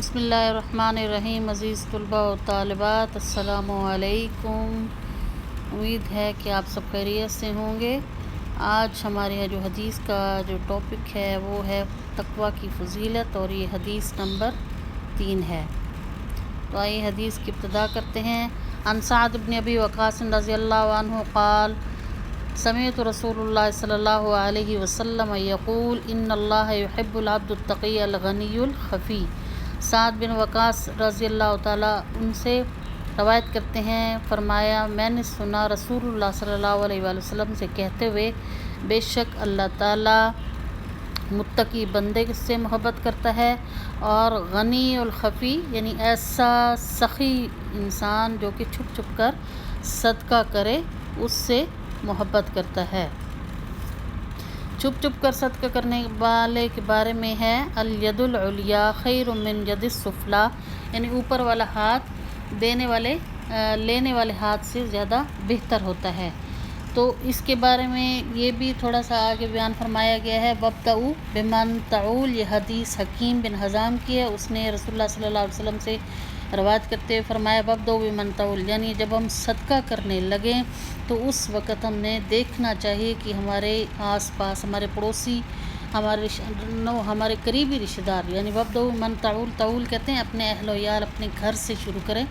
بسم اللہ الرحمن الرحیم۔ عزیز طلباء و طالبات، السلام علیکم۔ امید ہے کہ آپ سب خیریت سے ہوں گے۔ آج ہمارے جو حدیث کا جو ٹاپک ہے وہ ہے تقوی کی فضیلت، اور یہ حدیث نمبر 3 ہے۔ تو آئیے حدیث کی ابتدا کرتے ہیں۔ عن سعد بن ابی وقاص رضی اللہ عنہ قال سمعت رسول اللہ صلی اللہ علیہ وسلم یقول ان اللہ یحب العبد التقی الغنی الخفی۔ سعد بن وقاص رضی اللہ تعالیٰ ان سے روایت کرتے ہیں، فرمایا میں نے سنا رسول اللہ صلی اللہ علیہ وآلہ وسلم سے کہتے ہوئے، بے شک اللہ تعالیٰ متقی بندے سے محبت کرتا ہے، اور غنی الخفی یعنی ایسا سخی انسان جو کہ چھپ چھپ کر صدقہ کرے اس سے محبت کرتا ہے۔ چھپ چھپ کر صدقہ کرنے والے کے بارے میں ہے الید العلیٰ خیر من ید السفلیٰ، یعنی اوپر والا ہاتھ لینے والے ہاتھ سے زیادہ بہتر ہوتا ہے۔ تو اس کے بارے میں یہ بھی تھوڑا سا آگے بیان فرمایا گیا ہے۔ وابدؤ بمن تعول، یہ حدیث حکیم بن حزام کی ہے، اس نے رسول اللہ صلی اللہ علیہ وسلم سے روایت کرتے ہوئے فرمایا وابدؤ بمن تعول، یعنی جب ہم صدقہ کرنے لگیں تو اس وقت ہم نے دیکھنا چاہیے کہ ہمارے آس پاس ہمارے پڑوسی، ہمارے قریبی رشتہ دار، یعنی وابدؤ بمن تعول، تعول کہتے ہیں اپنے اہل و عیال، اپنے گھر سے شروع کریں۔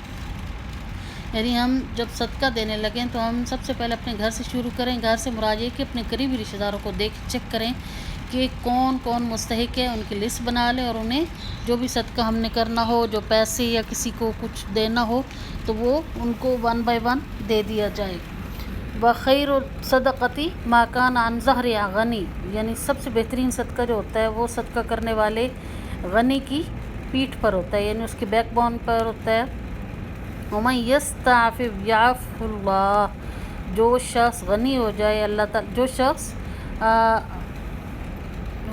یعنی ہم جب صدقہ دینے لگیں تو ہم سب سے پہلے اپنے گھر سے شروع کریں۔ گھر سے مراد یہ کہ اپنے قریبی رشتہ داروں کو چیک کریں کہ کون کون مستحق ہے، ان کی لسٹ بنا لیں، اور انہیں جو بھی صدقہ ہم نے کرنا ہو، جو پیسے یا کسی کو کچھ دینا ہو تو وہ ان کو 1 by 1 دے دیا جائے۔ وخیر الصدقۃ ما کان عن ظہر غنی، یعنی سب سے بہترین صدقہ جو ہوتا ہے وہ صدقہ کرنے والے غنی کی پیٹھ پر ہوتا ہے، یعنی اس کی بیک بون پر ہوتا ہے۔ ومن یستعفف یعفہ اللہ، جو شخص غنی ہو جائے اللہ تعالیٰ، جو شخص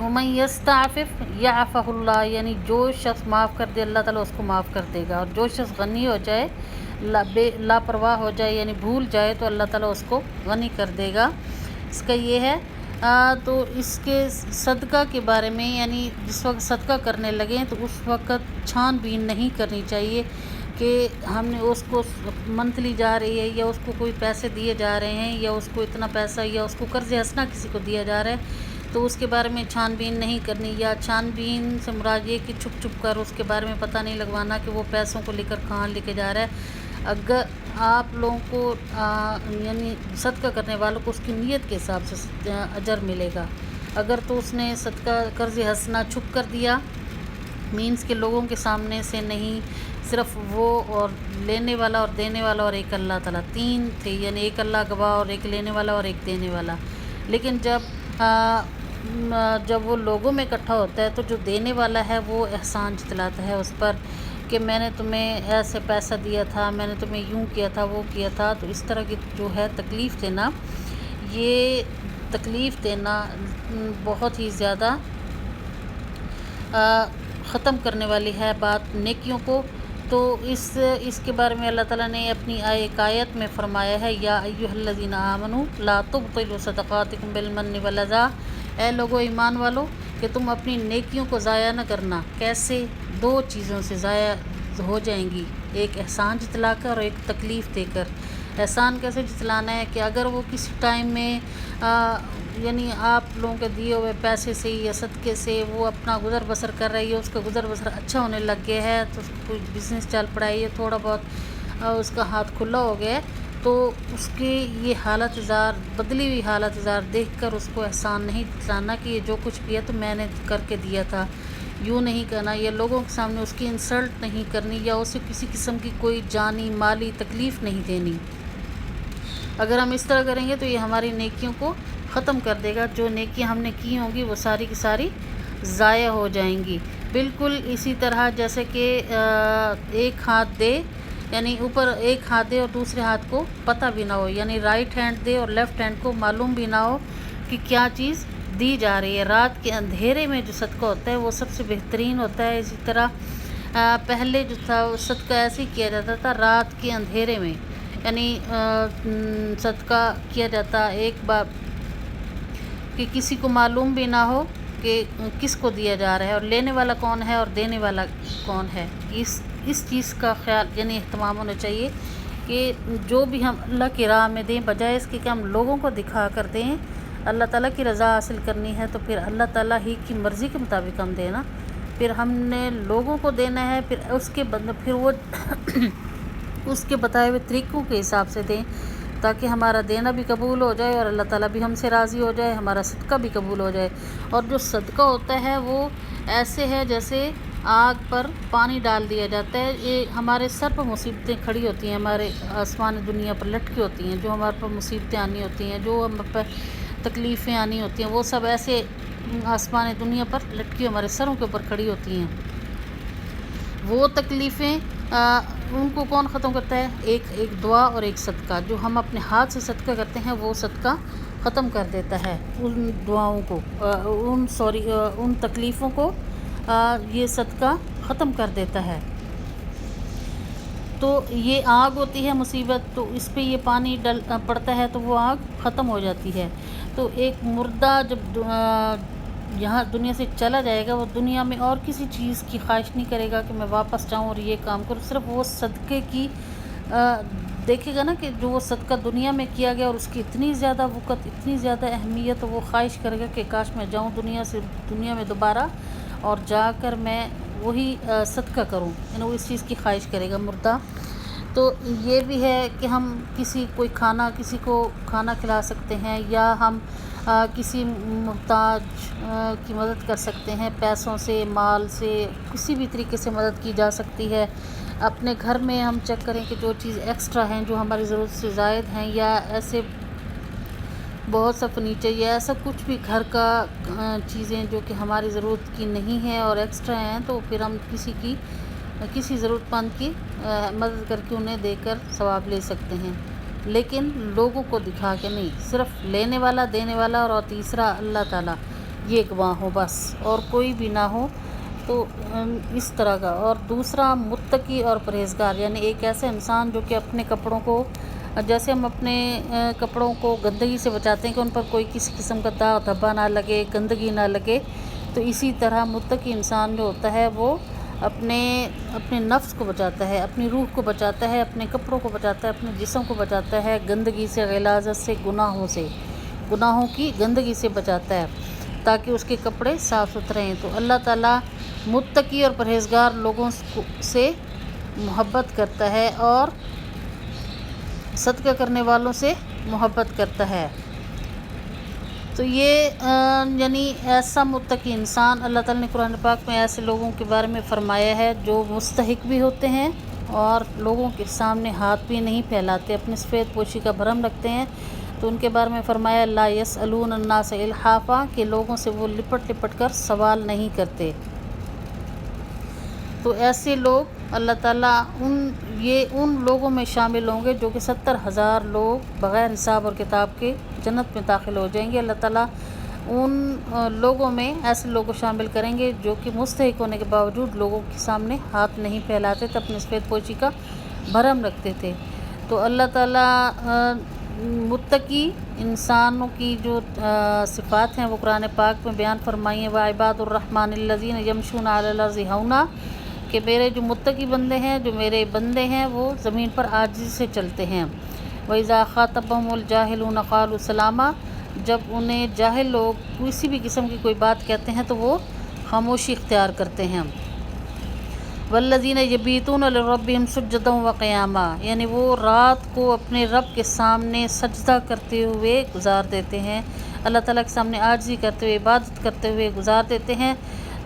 ومن یستعفف یعفہ اللہ، یعنی جو شخص معاف کر دے اللہ تعالیٰ اس کو معاف کر دے گا، اور جو شخص غنی ہو جائے، لاپرواہ ہو جائے یعنی بھول جائے تو اللہ تعالیٰ اس کو غنی کر دے گا۔ اس کا یہ ہے۔ تو اس کے صدقہ کے بارے میں، یعنی جس وقت صدقہ کرنے لگیں تو اس وقت چھان بین نہیں کرنی چاہیے کہ ہم نے اس کو منتھلی جا رہی ہے، یا اس کو کوئی پیسے دیے جا رہے ہیں، یا اس کو اتنا پیسہ، یا اس کو قرض حسنہ کسی کو دیا جا رہا ہے، تو اس کے بارے میں چھان بین نہیں کرنی۔ یا چھان بین سے مراد یہ کہ چھپ چھپ کر اس کے بارے میں پتہ نہیں لگوانا کہ وہ پیسوں کو لے کر کہاں لے کے جا رہا ہے۔ اگر آپ لوگوں کو یعنی صدقہ کرنے والوں کو اس کی نیت کے حساب سے اجر ملے گا۔ اگر تو اس نے صدقہ قرض حسنہ چھپ کر دیا، مینس کے لوگوں کے سامنے سے نہیں، صرف وہ اور لینے والا اور دینے والا اور ایک اللہ تعالیٰ، 3 تھے، یعنی ایک اللہ گواہ اور ایک لینے والا اور ایک دینے والا۔ لیکن جب وہ لوگوں میں اکٹھا ہوتا ہے تو جو دینے والا ہے وہ احسان جتلاتا ہے اس پر کہ میں نے تمہیں ایسے پیسہ دیا تھا، میں نے تمہیں یوں کیا تھا، وہ کیا تھا۔ تو اس طرح کی جو ہے تکلیف دینا، یہ تکلیف دینا بہت ہی زیادہ ختم کرنے والی ہے بات نیکیوں کو۔ تو اس کے بارے میں اللہ تعالیٰ نے اپنی ایک آیت میں فرمایا ہے یا ایھا الذین آمنوا لا تبطلوا صدقاتکم بالمن والاذی، اے لوگو ایمان والو کہ تم اپنی نیکیوں کو ضائع نہ کرنا۔ کیسے؟ 2 چیزوں سے ضائع ہو جائیں گی، ایک احسان جتلا کر اور ایک تکلیف دے کر۔ احسان کیسے جتلانا ہے کہ اگر وہ کسی ٹائم میں یعنی آپ لوگوں کے دیے ہوئے پیسے سے یا صدقے سے وہ اپنا گزر بسر کر رہی ہے، اس کا گزر بسر اچھا ہونے لگ گیا ہے، تو کوئی بزنس چل پڑا ہے، تھوڑا بہت اس کا ہاتھ کھلا ہو گیا ہے، تو اس کی یہ حالت اظہار، بدلی ہوئی حالت اظہار دیکھ کر اس کو احسان نہیں جتلانا کہ یہ جو کچھ بھی ہے تو میں نے کر کے دیا تھا، یوں نہیں کرنا، یا لوگوں کے سامنے اس کی انسلٹ نہیں کرنی، یا اسے کسی قسم کی کوئی جانی مالی تکلیف نہیں دینی۔ اگر ہم اس طرح کریں گے تو یہ ہماری نیکیوں کو ختم کر دے گا، جو نیکیاں ہم نے کی ہوں گی وہ ساری کی ساری ضائع ہو جائیں گی۔ بالکل اسی طرح جیسے کہ ایک ہاتھ دے، یعنی اوپر ایک ہاتھ دے اور دوسرے ہاتھ کو پتہ بھی نہ ہو، یعنی رائٹ ہینڈ دے اور لیفٹ ہینڈ کو معلوم بھی نہ ہو کہ کیا چیز دی جا رہی ہے۔ رات کے اندھیرے میں جو صدقہ ہوتا ہے وہ سب سے بہترین ہوتا ہے۔ اسی طرح پہلے جو تھا وہ صدقہ ایسے ہی کیا جاتا تھا رات کے اندھیرے میں، یعنی صدقہ کیا جاتا ایک بار کہ کسی کو معلوم بھی نہ ہو کہ کس کو دیا جا رہا ہے اور لینے والا کون ہے اور دینے والا کون ہے، اس چیز کا خیال یعنی اہتمام ہونا چاہیے کہ جو بھی ہم اللہ کی راہ میں دیں، بجائے اس کے کہ ہم لوگوں کو دکھا کر دیں، اللہ تعالیٰ کی رضا حاصل کرنی ہے تو پھر اللہ تعالیٰ ہی کی مرضی کے مطابق ہم دیں نا۔ پھر ہم نے لوگوں کو دینا ہے، پھر وہ اس کے بتائے ہوئے طریقوں کے حساب سے دیں تاکہ ہمارا دینا بھی قبول ہو جائے اور اللہ تعالیٰ بھی ہم سے راضی ہو جائے، ہمارا صدقہ بھی قبول ہو جائے۔ اور جو صدقہ ہوتا ہے وہ ایسے ہے جیسے آگ پر پانی ڈال دیا جاتا ہے۔ یہ ہمارے سر پر مصیبتیں کھڑی ہوتی ہیں، ہمارے آسمان دنیا پر لٹکی ہوتی ہیں، جو ہمارے پر مصیبتیں آنی ہوتی ہیں، جو ہم پر تکلیفیں آنی ہوتی ہیں، وہ سب ایسے آسمان دنیا پر لٹکی ہمارے سروں کے اوپر کھڑی ہوتی ہیں۔ وہ تکلیفیں ان کو کون ختم کرتا ہے؟ ایک دعا اور ایک صدقہ، جو ہم اپنے ہاتھ سے صدقہ کرتے ہیں وہ صدقہ ختم کر دیتا ہے ان دعاؤں کو، ان تکلیفوں کو یہ صدقہ ختم کر دیتا ہے۔ تو یہ آگ ہوتی ہے مصیبت، تو اس پہ یہ پانی پڑتا ہے تو وہ آگ ختم ہو جاتی ہے۔ تو ایک مردہ جب یہاں دنیا سے چلا جائے گا، وہ دنیا میں اور کسی چیز کی خواہش نہیں کرے گا کہ میں واپس جاؤں اور یہ کام کروں، صرف وہ صدقے کی دیکھے گا نا کہ جو وہ صدقہ دنیا میں کیا گیا اور اس کی اتنی زیادہ وقت، اتنی زیادہ اہمیت، وہ خواہش کرے گا کہ کاش میں جاؤں دنیا میں دوبارہ اور جا کر میں وہی صدقہ کروں، یعنی وہ اس چیز کی خواہش کرے گا مردہ۔ تو یہ بھی ہے کہ ہم کسی کو کھانا کھلا سکتے ہیں، یا ہم کسی محتاج کی مدد کر سکتے ہیں، پیسوں سے، مال سے، کسی بھی طریقے سے مدد کی جا سکتی ہے۔ اپنے گھر میں ہم چیک کریں کہ جو چیز ایکسٹرا ہیں، جو ہماری ضرورت سے زائد ہیں، یا ایسے بہت سا فرنیچر یا ایسا کچھ بھی گھر کا چیزیں جو کہ ہماری ضرورت کی نہیں ہیں اور ایکسٹرا ہیں، تو پھر ہم کسی ضرورت مند کی مدد کر کے انہیں دے کر ثواب لے سکتے ہیں، لیکن لوگوں کو دکھا کے نہیں، صرف لینے والا، دینے والا اور تیسرا اللہ تعالیٰ یہ گواہ ہو بس، اور کوئی بھی نہ ہو۔ تو اس طرح کا۔ اور دوسرا متقی اور پرہیزگار، یعنی ایک ایسا انسان جو کہ اپنے کپڑوں کو، جیسے ہم اپنے کپڑوں کو گندگی سے بچاتے ہیں کہ ان پر کوئی کسی قسم کا داغ دھبا نہ لگے، گندگی نہ لگے، تو اسی طرح متقی انسان جو ہوتا ہے وہ اپنے نفس کو بچاتا ہے، اپنی روح کو بچاتا ہے، اپنے کپڑوں کو بچاتا ہے، اپنے جسم کو بچاتا ہے گندگی سے، غلاظت سے، گناہوں کی گندگی سے بچاتا ہے تاکہ اس کے کپڑے صاف ستھرے ہیں۔ تو اللہ تعالیٰ متقی اور پرہیزگار لوگوں سے محبت کرتا ہے اور صدقہ کرنے والوں سے محبت کرتا ہے۔ تو یہ یعنی ایسا متقی انسان، اللہ تعالیٰ نے قرآن پاک میں ایسے لوگوں کے بارے میں فرمایا ہے جو مستحق بھی ہوتے ہیں اور لوگوں کے سامنے ہاتھ بھی نہیں پھیلاتے، اپنی سفید پوشی کا بھرم رکھتے ہیں۔ تو ان کے بارے میں فرمایا لا یسألون الناس الحافا، کہ لوگوں سے وہ لپٹ کر سوال نہیں کرتے۔ تو ایسے لوگ اللہ تعالیٰ ان لوگوں میں شامل ہوں گے جو کہ 70,000 لوگ بغیر حساب اور کتاب کے جنت میں داخل ہو جائیں گے۔ اللہ تعالیٰ ان لوگوں میں ایسے لوگوں کو شامل کریں گے جو کہ مستحق ہونے کے باوجود لوگوں کے سامنے ہاتھ نہیں پھیلاتے تھے، اپنی سفید پوشی کا بھرم رکھتے تھے۔ تو اللہ تعالیٰ متقی انسانوں کی جو صفات ہیں وہ قرآن پاک میں بیان فرمائی ہیں۔ وعباد الرحمن الذین یمشون علی الارض ہونا، کہ میرے جو متقی بندے ہیں، جو میرے بندے ہیں، وہ زمین پر عاجزی سے چلتے ہیں۔ وَإِذَا خَاطَبَهُمُ الْجَاهِلُونَ قَالُوا سَلَامًا، جب انہیں جاہل لوگ کسی بھی قسم کی کوئی بات کہتے ہیں تو وہ خاموشی اختیار کرتے ہیں۔ وَالَّذِينَ يَبِيتُونَ لِرَبِّهِمْ سُجَّدًا وَقِيَامًا، یعنی وہ رات کو اپنے رب کے سامنے سجدہ کرتے ہوئے گزار دیتے ہیں، اللہ تعالیٰ کے سامنے عاجزی کرتے ہوئے، عبادت کرتے ہوئے گزار دیتے ہیں۔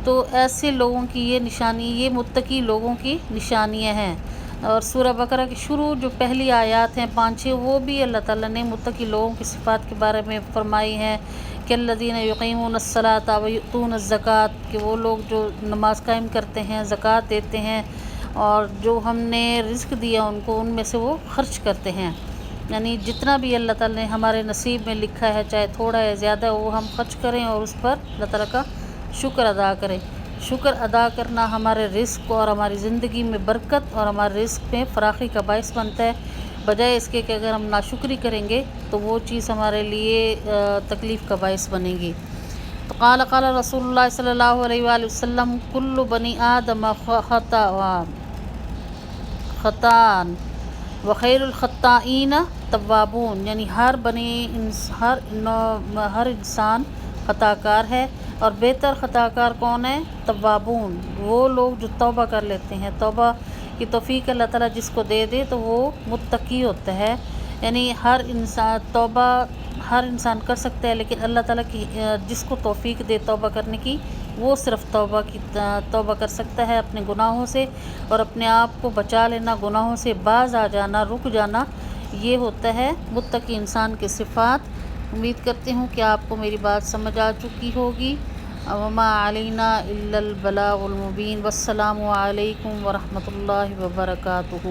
تو ایسے لوگوں کی یہ نشانی، یہ متقی لوگوں کی نشانیاں ہیں۔ اور سورہ بقرہ کی شروع جو پہلی آیات ہیں 5-6، وہ بھی اللہ تعالیٰ نے متقی لوگوں کی صفات کے بارے میں فرمائی ہیں کہ الذین یقیمون الصلاۃ ویؤتون الزکوٰۃ، کہ وہ لوگ جو نماز قائم کرتے ہیں، زکوٰۃ دیتے ہیں، اور جو ہم نے رزق دیا ان کو ان میں سے وہ خرچ کرتے ہیں، یعنی جتنا بھی اللہ تعالیٰ نے ہمارے نصیب میں لکھا ہے، چاہے تھوڑا ہے زیادہ، وہ ہم خرچ کریں اور اس پر اللہ تعالیٰ کا شکر ادا کریں۔ شکر ادا کرنا ہمارے رزق اور ہماری زندگی میں برکت اور ہمارے رزق میں فراخی کا باعث بنتا ہے، بجائے اس کے کہ اگر ہم ناشکری کریں گے تو وہ چیز ہمارے لیے تکلیف کا باعث بنے گی۔ تو قال رسول اللہ صلی اللہ علیہ وآلہ وسلم کل بنی آدم خطان وخیر الخطائین توابون، یعنی ہر انسان خطا کار ہے، اور بہتر خطا کار کون ہے؟ توابون، وہ لوگ جو توبہ کر لیتے ہیں۔ توبہ کی توفیق اللہ تعالیٰ جس کو دے دے تو وہ متقی ہوتا ہے، یعنی توبہ ہر انسان کر سکتا ہے، لیکن اللہ تعالیٰ کی جس کو توفیق دے توبہ کرنے کی، وہ صرف توبہ کر سکتا ہے اپنے گناہوں سے، اور اپنے آپ کو بچا لینا، گناہوں سے باز آ جانا، رک جانا، یہ ہوتا ہے متقی انسان کی صفات۔ امید کرتی ہوں کہ آپ کو میری بات سمجھ آ چکی ہوگی۔ وما علینا الا البلاغ المبین۔ والسلام علیکم ورحمۃ اللہ وبرکاتہ۔